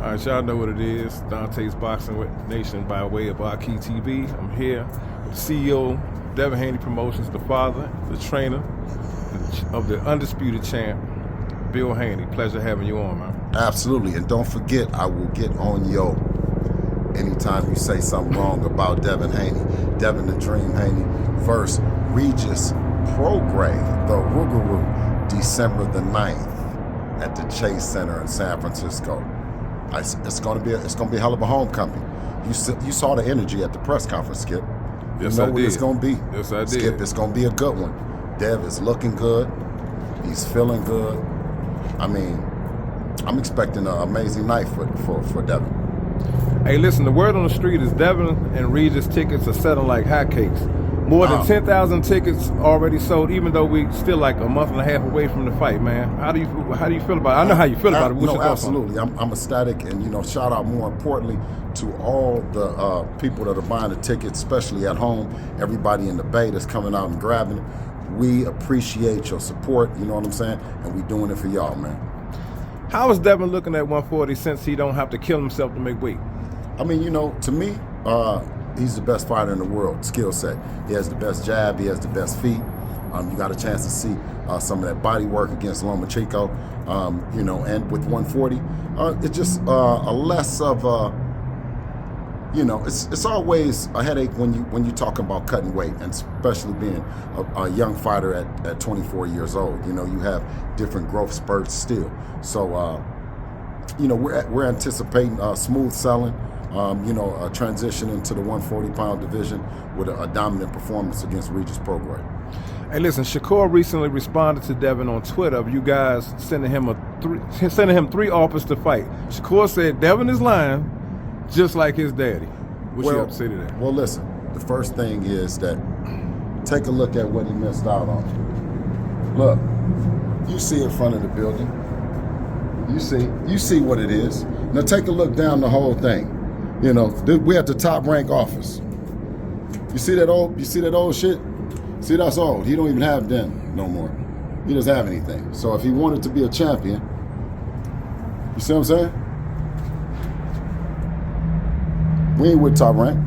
All right, y'all know what it is. Dante's Boxing Nation by way of Akhi TV. I'm here with the CEO, Devin Haney Promotions, the father, the trainer of the undisputed champ, Bill Haney. Pleasure having you on, man. Absolutely, and don't forget, I will get on yo anytime you say something wrong about Devin Haney. Devin the Dream Haney versus Regis Prograis, the Rougarou, December the 9th at the Chase Center in San Francisco. It's gonna be a hell of a homecoming. You saw the energy at the press conference, Skip. Yes, you know I what did. It's gonna be. Yes, I did. Skip, it's gonna be a good one. Dev is looking good. He's feeling good. I mean, I'm expecting an amazing night for Devin. Hey, listen, the word on the street is Devin and Regis tickets are selling like hotcakes. More than 10,000 tickets already sold, even though we still like a month and a half away from the fight, man. How do you feel about it? I know how you feel about it. What's your thoughts on it? Absolutely. I'm ecstatic, and shout out more importantly to all the people that are buying the tickets, especially at home. Everybody in the Bay that's coming out and grabbing it. We appreciate your support. You know what I'm saying? And we doing it for y'all, man. How is Devin looking at 140 since he don't have to kill himself to make weight? I mean, to me, he's the best fighter in the world, skill set. He has the best jab, he has the best feet. You got a chance to see some of that body work against Lomachenko, and with 140, it's just a less of it's always a headache when you talking about cutting weight, and especially being a young fighter at 24 years old. You have different growth spurts still. So, we're anticipating smooth selling. A transition into the 140-pound division with a dominant performance against Regis Prograis. Hey, listen, Shakur recently responded to Devin on Twitter of you guys sending him three offers to fight. Shakur said Devin is lying, just like his daddy. What you have to say to that? Well, listen, the first thing is that take a look at what he missed out on. Look, you see in front of the building. You see what it is. Now take a look down the whole thing. We're at the Top Rank office. You see that old shit? See, that's old. He don't even have them no more. He doesn't have anything. So if he wanted to be a champion, you see what I'm saying? We ain't with Top Rank.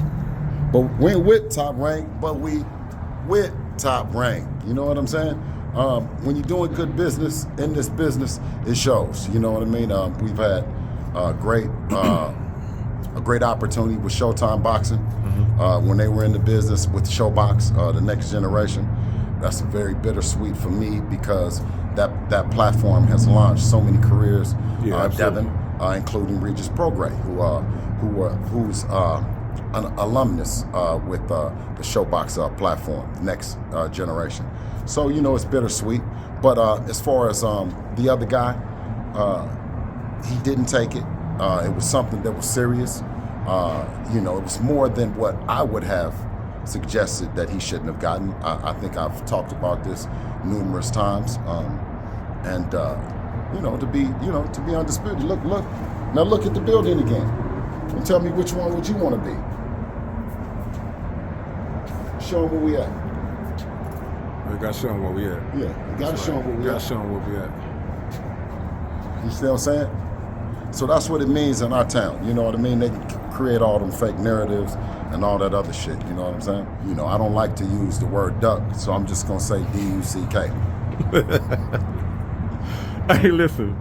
But we ain't with Top Rank, but we with Top Rank. You know what I'm saying? When you're doing good business in this business, it shows. You know what I mean? We've had a great opportunity with Showtime Boxing when they were in the business with Showbox, the next generation. That's very bittersweet for me because that platform has launched so many careers. Yeah, Devin, including Regis Prograis, who's an alumnus with the Showbox platform, next generation. So it's bittersweet. But as far as the other guy, he didn't take it. It was something that was serious. It was more than what I would have suggested that he shouldn't have gotten. I think I've talked about this numerous times. To be undisputed. Look. Now look at the building again. And tell me which one would you want to be? Show them where we at. We got to show them where we at. Yeah, you got to show them where we at. Got to show them where we at. You see what I'm saying? So that's what it means in our town. You know what I mean? They create all them fake narratives and all that other shit. You know what I'm saying? I don't like to use the word duck, so I'm just going to say D-U-C-K. Hey, listen.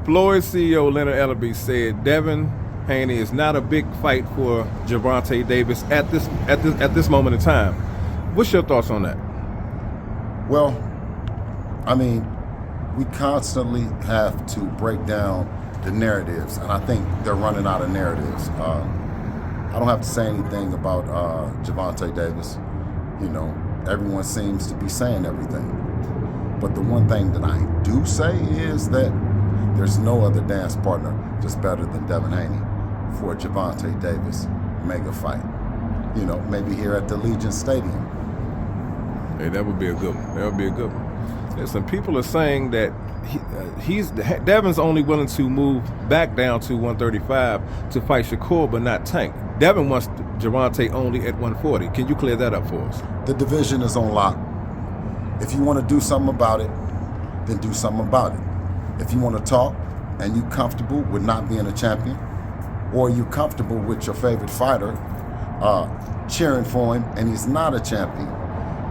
Floyd CEO Leonard Ellerby said Devin Haney is not a big fight for Gervonta Davis at this moment in time. What's your thoughts on that? Well, I mean, we constantly have to break down the narratives, and I think they're running out of narratives. I don't have to say anything about Gervonta Davis. Everyone seems to be saying everything. But the one thing that I do say is that there's no other dance partner that's better than Devin Haney for a Gervonta Davis mega fight. Maybe here at the Legion Stadium. Hey, that would be a good one. That would be a good one. Listen, people are saying that Devin's only willing to move back down to 135 to fight Shakur, but not Tank. Devin wants Gervonta only at 140. Can you clear that up for us? The division is on lock. If you want to do something about it, then do something about it. If you want to talk, and you're comfortable with not being a champion, or you're comfortable with your favorite fighter cheering for him and he's not a champion,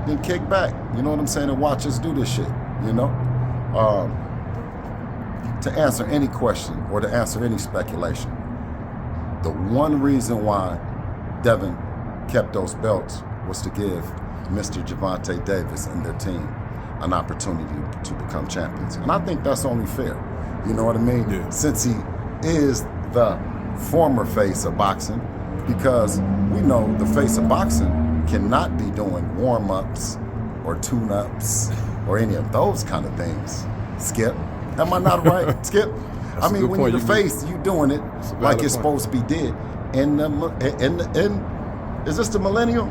then kick back, you know what I'm saying, and watch us do this shit, you know? To answer any question or to answer any speculation, the one reason why Devin kept those belts was to give Mr. Gervonta Davis and their team an opportunity to become champions. And I think that's only fair, you know what I mean? Yeah. Since he is the former face of boxing, because we know the face of boxing cannot be doing warm-ups or tune-ups or any of those kind of things. Skip, am I not right, Skip? I mean, when you're the face, you doing it like it's supposed to be did. And is this the millennial?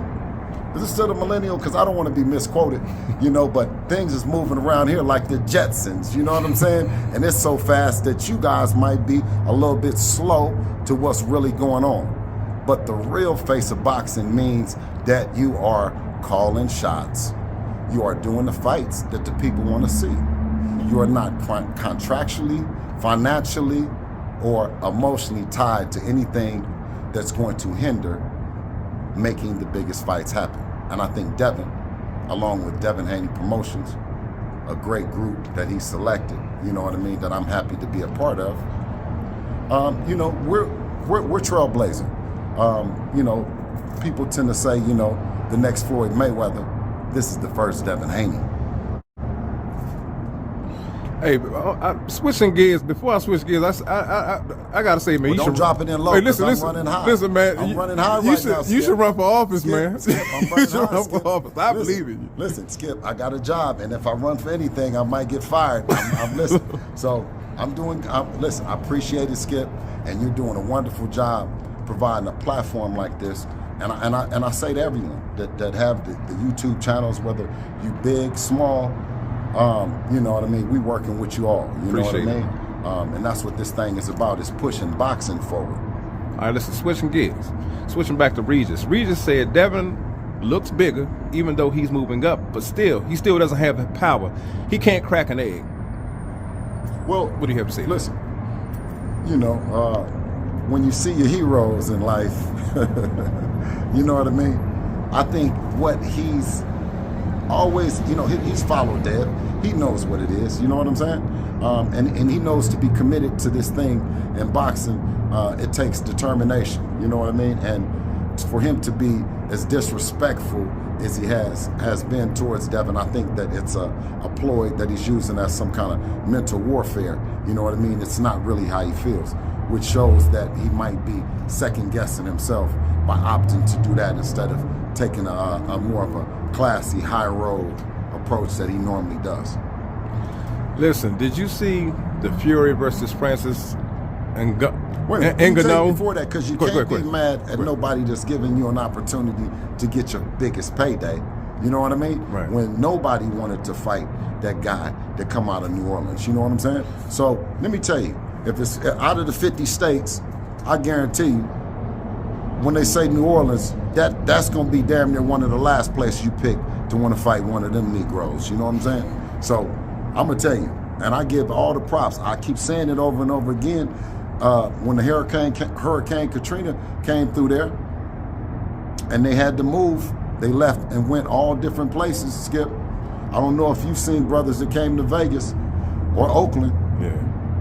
Is this still the millennial? Because I don't want to be misquoted, you know, but things is moving around here like the Jetsons, you know what I'm saying? And it's so fast that you guys might be a little bit slow to what's really going on. But the real face of boxing means that you are calling shots. You are doing the fights that the people want to see. You are not contractually, financially, or emotionally tied to anything that's going to hinder making the biggest fights happen. And I think Devin, along with Devin Haney Promotions, a great group that he selected, you know what I mean, that I'm happy to be a part of, you know, we're trailblazing. You know, people tend to say, you know, the next Floyd Mayweather, this is the first Devin Haney. Hey, switching gears. Before I switch gears, I gotta say, man, Well, don't drop it in low. Hey, listen, I'm running high. Listen, man, I'm running high right now. You should run for office, man. Skip, I'm You running should high, run Skip. for office. I believe in you. Listen, Skip, I got a job, and if I run for anything, I might get fired. I'm listening. So listen, I appreciate it, Skip, and you're doing a wonderful job providing a platform like this. And I say to everyone that have the YouTube channels, whether you big, small, you know what I mean, we working with you all, you Appreciate know what I mean? And that's what this thing is about, is pushing boxing forward. All right, listen, switching gears. Switching back to Regis. Regis said Devin looks bigger, even though he's moving up, but he still doesn't have the power. He can't crack an egg. Well, What do you have to say? Listen, you know, when you see your heroes in life, you know what I mean? I think what he's always, you know, he's followed Dev. He knows what it is, you know what I'm saying? And he knows to be committed to this thing in boxing, it takes determination, you know what I mean? And for him to be as disrespectful as he has been towards Devin, I think that it's a ploy that he's using as some kind of mental warfare, you know what I mean? It's not really how he feels, which shows that he might be second guessing himself by opting to do that instead of taking a more of a classy, high road approach that he normally does. Listen, did you see the Fury versus Francis and Ngannou? Before that, because you can't be mad at nobody that's giving you an opportunity to get your biggest payday. You know what I mean? Right. When nobody wanted to fight that guy that come out of New Orleans. You know what I'm saying? So let me tell you, if it's out of the 50 states, I guarantee you, when they say New Orleans, that's gonna be damn near one of the last places you pick to want to fight one of them Negroes. You know what I'm saying? So I'm gonna tell you, and I give all the props. I keep saying it over and over again. When the Hurricane Katrina came through there, and they had to move, they left and went all different places. Skip, I don't know if you've seen brothers that came to Vegas or Oakland,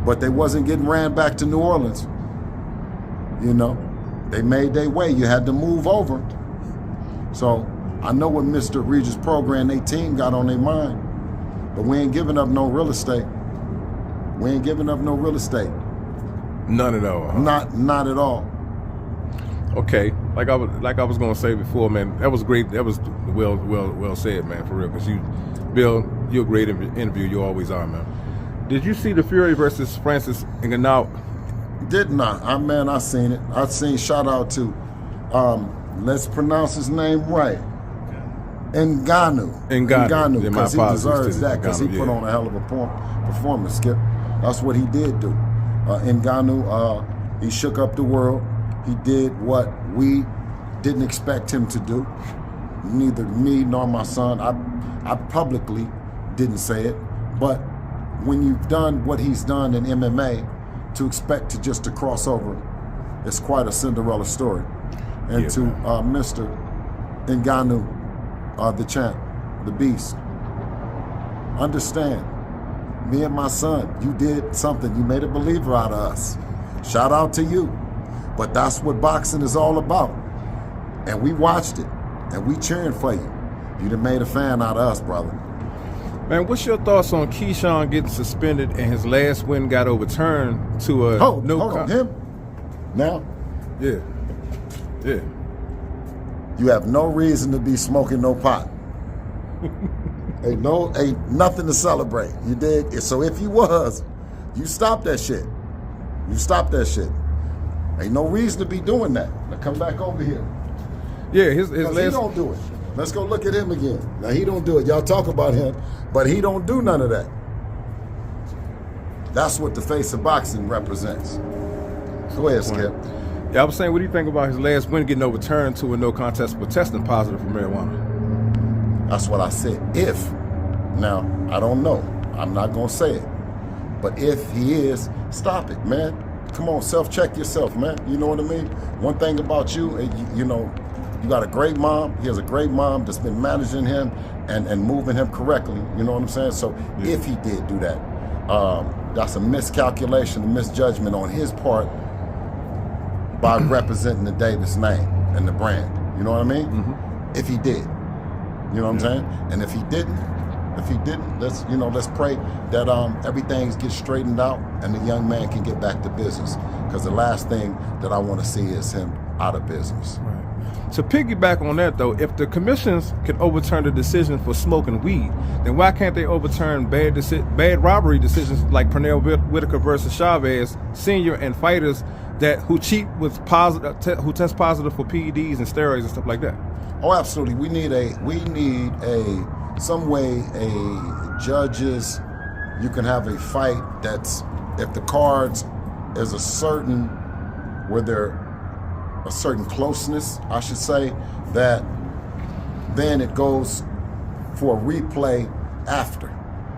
but they wasn't getting ran back to New Orleans. You know, they made their way. You had to move over. So I know what Mr. Regis Prograis and their team got on their mind, but we ain't giving up no real estate. We ain't giving up no real estate. None at all. Huh? Not at all. Okay, like I was gonna say before, man. That was great. That was well said, man. For real, because Bill, you're a great interview. You always are, man. Did you see the Fury versus Francis Ngannou? Did not. I seen it. I seen. Shout out to, let's pronounce his name right. Ngannou, because he deserves that, because he put on a hell of a performance, Skip. That's what he did do. Ngannou, he shook up the world. He did what we didn't expect him to do. Neither me nor my son. I publicly didn't say it, but when you've done what he's done in MMA, to expect to cross over is quite a Cinderella story. And to Mr. Ngannou, the champ, the beast, understand, me and my son, you did something. You made a believer out of us. Shout out to you. But that's what boxing is all about. And we watched it, and we cheering for you. You done made a fan out of us, brother. Man, what's your thoughts on Keyshawn getting suspended and his last win got overturned to a Hold on, him? Now? Yeah. You have no reason to be smoking no pot. Ain't nothing to celebrate. You dig? So if you was, you stop that shit. You stop that shit. Ain't no reason to be doing that. Now come back over here. Yeah, his last. He don't do it. Let's go look at him again. Now he don't do it. Y'all talk about him, but he don't do none of that. That's what the face of boxing represents. Go ahead, Skip. Yeah, I was saying, what do you think about his last win getting overturned to a no contest for testing positive for marijuana? That's what I said. If. Now, I don't know. I'm not going to say it. But if he is, stop it, man. Come on, self-check yourself, man. You know what I mean? One thing about you, you know, you got a great mom. He has a great mom that's been managing him and moving him correctly. You know what I'm saying? So if he did do that, that's a miscalculation, a misjudgment on his part by representing the Davis name and the brand. You know what I mean? Mm-hmm. If he did. You know what I'm saying? And if he didn't, let's pray that everything gets straightened out and the young man can get back to business. Because the last thing that I want to see is him out of business. Right. To piggyback on that, though, if the commissions can overturn the decision for smoking weed, then why can't they overturn bad robbery decisions like Pernell Whitaker versus Chavez Sr. and fighters who cheat with who test positive for PEDs and steroids and stuff like that? Oh, absolutely. We need some way judges, you can have a fight that's, if the cards is a certain closeness, I should say, that then it goes for a replay after,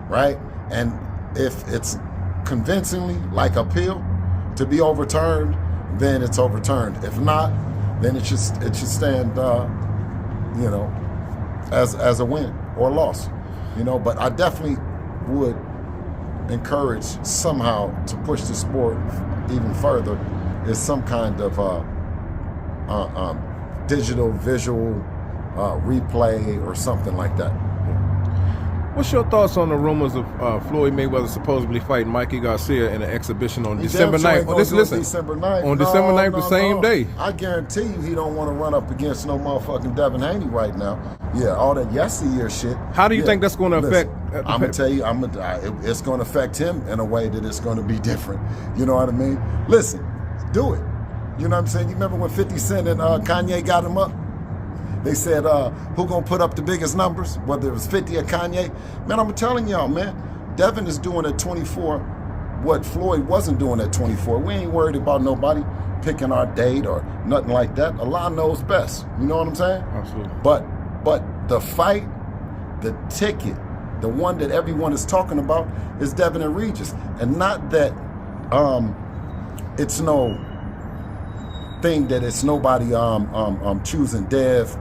right? And if it's convincingly, like appeal, to be overturned, then it's overturned. If not, then it should stand, as a win or loss, But I definitely would encourage somehow to push the sport even further is some kind of digital visual replay or something like that. What's your thoughts on the rumors of Floyd Mayweather supposedly fighting Mikey Garcia in an exhibition on December 9th? December 9th. On December 9th, the same day. I guarantee you he don't want to run up against no motherfucking Devin Haney right now. Yeah, all that yesteryear shit. How do you think that's going to affect? I'm going to tell you, it's going to affect him in a way that it's going to be different. You know what I mean? Listen, do it. You know what I'm saying? You remember when 50 Cent and Kanye got him up? They said, who gonna put up the biggest numbers? Whether it was 50 or Kanye. Man, I'm telling y'all, man, Devin is doing at 24 what Floyd wasn't doing at 24. We ain't worried about nobody picking our date or nothing like that. Allah knows best. You know what I'm saying? Absolutely. But the fight, the ticket, the one that everyone is talking about is Devin and Regis. And not that it's no thing that it's nobody choosing Dev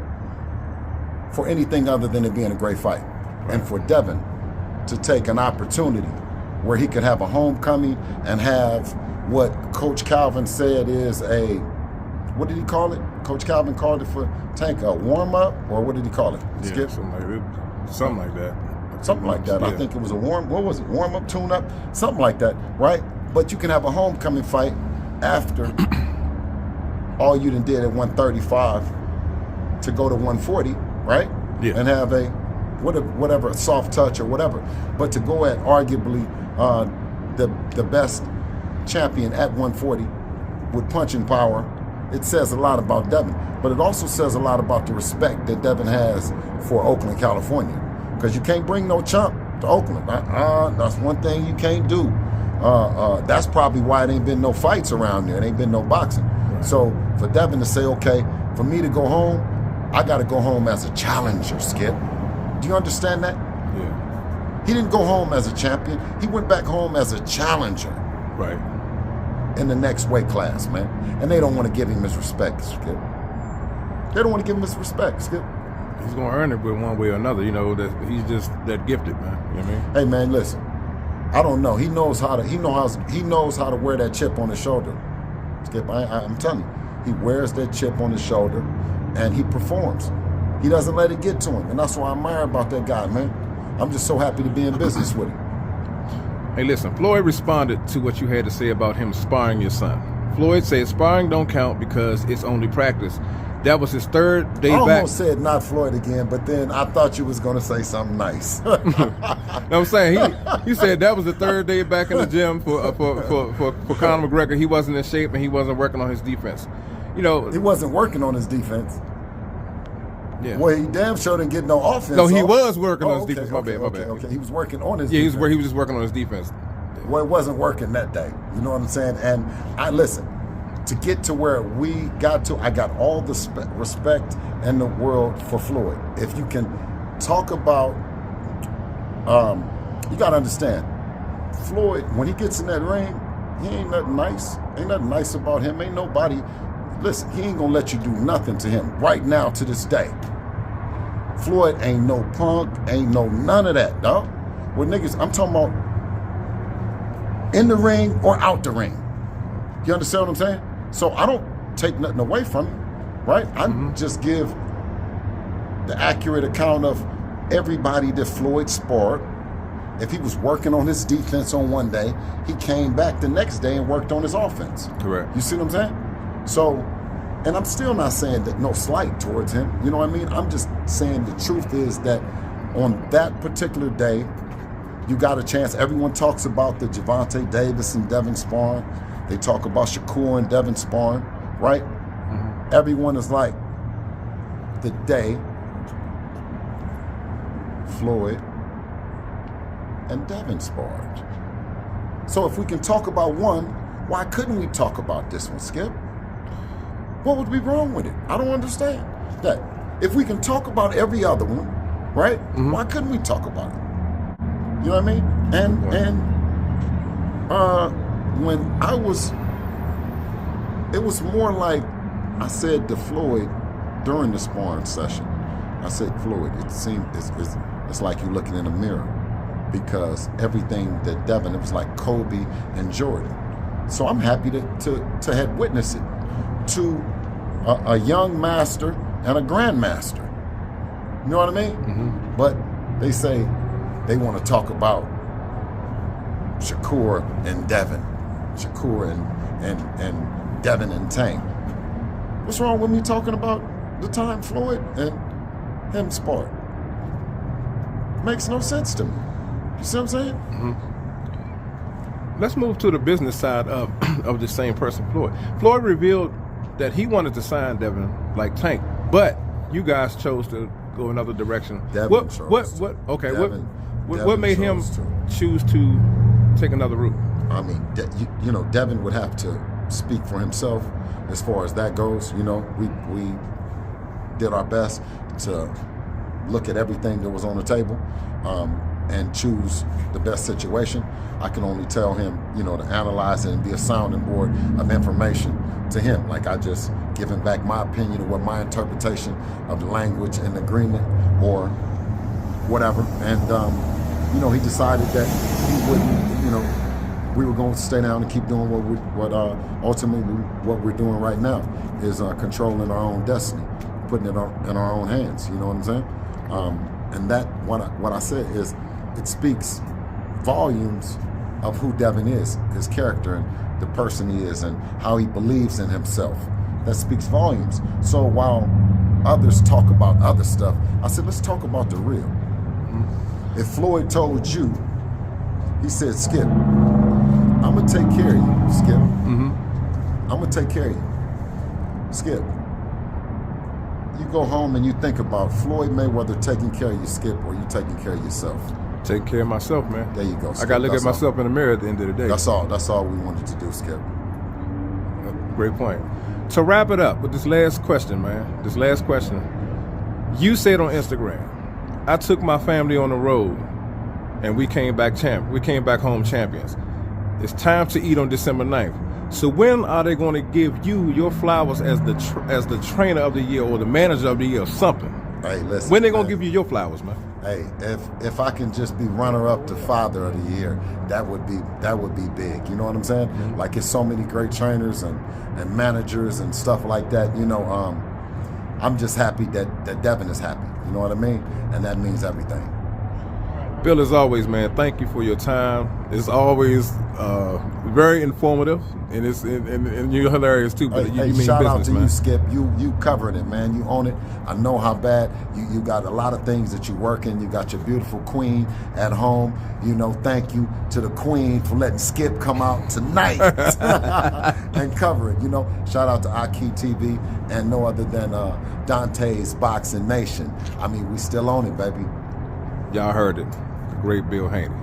for anything other than it being a great fight. And for Devin to take an opportunity where he could have a homecoming and have what Coach Calvin said is what did he call it? Coach Calvin called it for Tank a warm-up, or what did he call it? Skip? Something like that. Something like that. Yeah. I think it was warm-up, tune-up, something like that, right? But you can have a homecoming fight after all you done did at 135 to go to 140, right? Yeah. And have a whatever soft touch or whatever, but to go at arguably the best champion at 140 with punching power, it says a lot about Devin. But it also says a lot about the respect that Devin has for Oakland, California, because you can't bring no chump to Oakland. That's one thing you can't do. That's probably why it ain't been no fights around there. It ain't been no boxing. Right. So for Devin to say, okay, for me to go home, I got to go home as a challenger, Skip. Do you understand that? Yeah. He didn't go home as a champion. He went back home as a challenger. Right. in the next weight class, man. And they don't want to give him his respect, Skip. They don't want to give him his respect, Skip. He's going to earn it with one way or another. You know, that he's just that gifted, man. You know what I mean? Hey, man, listen. I don't know. He knows how to wear that chip on his shoulder. Skip, I'm telling you. He wears that chip on his shoulder, and he performs. He doesn't let it get to him. And that's what I admire about that guy, man. I'm just so happy to be in business with him. Hey, listen, Floyd responded to what you had to say about him sparring your son. Floyd said sparring don't count because it's only practice. That was his third day back. I almost said not Floyd again, but then I thought you was going to say something nice. You know what I'm saying? He said that was the third day back in the gym for Conor McGregor. He wasn't in shape and he wasn't working on his defense. You know, he wasn't working on his defense. Yeah. Well, he damn sure didn't get no offense. No, he was working on his defense. My bad. Okay. He was working on his defense. Yeah, he was just working on his defense. Well, it wasn't working that day. You know what I'm saying? And listen, to get to where we got to, I got all the respect in the world for Floyd. If you can talk about, you got to understand, Floyd, when he gets in that ring, he ain't nothing nice. Ain't nothing nice about him. Ain't nobody, listen, he ain't going to let you do nothing to him right now to this day. Floyd ain't no punk, ain't no none of that, dog. Well, niggas, I'm talking about in the ring or out the ring. You understand what I'm saying? So I don't take nothing away from him, right? I just give the accurate account of everybody that Floyd sparred. If he was working on his defense on one day, he came back the next day and worked on his offense. Correct. You see what I'm saying? So, and I'm still not saying that no slight towards him. You know what I mean? I'm just saying the truth is that on that particular day, you got a chance. Everyone talks about the Gervonta Davis and Devin sparring. They talk about Shakur and Devin sparring, right? Everyone is like, the day Floyd and Devin sparred. So if we can talk about one, why couldn't we talk about this one, Skip? What would be wrong with it? I don't understand that. If we can talk about every other one, right? Why couldn't we talk about it? You know what I mean? And when it was more like I said to Floyd during the sparring session, I said, Floyd, it seemed it's like you're looking in a mirror, because everything that Devin, it was like Kobe and Jordan. So I'm happy to have witnessed it to a young master and a grandmaster. You know what I mean? But they say they want to talk about Shakur and Devin, Shakur and Devin and Tank. What's wrong with me talking about the time Floyd and him sparred? Makes no sense to me. You see what I'm saying? Let's move to the business side of the same person, Floyd. Floyd revealed that he wanted to sign Devin like Tank, but you guys chose to go another direction. Devin What made him choose to take another route? I mean, you know, Devin would have to speak for himself as far as that goes. You know, we did our best to look at everything that was on the table and choose the best situation. I can only tell him, you know, to analyze it and be a sounding board of information to him. Like, I just give him back my opinion of what my interpretation of the language and agreement or whatever. And, you know, he decided that he wouldn't, you know, we were going to stay down and keep doing ultimately what we're doing right now is controlling our own destiny, putting it in our own hands. You know what I'm saying? And that, what I said is, it speaks volumes of who Devin is, his character and the person he is and how he believes in himself. That speaks volumes. So while others talk about other stuff, I said, let's talk about the real. If Floyd told you, he said, Skip, I'm gonna take care of you, Skip. I'm gonna take care of you. Skip, you go home and you think about Floyd Mayweather taking care of you, Skip, or you taking care of yourself? Take care of myself, man. There you go, Skip. I gotta look at myself in the mirror at the end of the day. That's all we wanted to do, Skip. Great point. To wrap it up with this last question, man. This last question. You said on Instagram, I took my family on the road and we came back home champions. It's time to eat on December 9th. So when are they going to give you your flowers as the trainer of the year or the manager of the year or something? Hey, listen. When they going to give you your flowers, man? Hey, if I can just be runner-up to father of the year, that would be big. You know what I'm saying? Mm-hmm. Like, it's so many great trainers and managers and stuff like that. You know, I'm just happy that Devin is happy. You know what I mean? And that means everything. Bill, as always, man, thank you for your time. It's always very informative, and and you're hilarious too. But you mean shout business, out to man. you, Skip. You covered it, man. You own it. I know how bad you got a lot of things that you work in. You got your beautiful queen at home. You know, thank you to the queen for letting Skip come out tonight and cover it. You know, shout out to Akhi TV and no other than Dante's Boxing Nation. I mean, we still own it, baby. Y'all heard it. The great Bill Haney.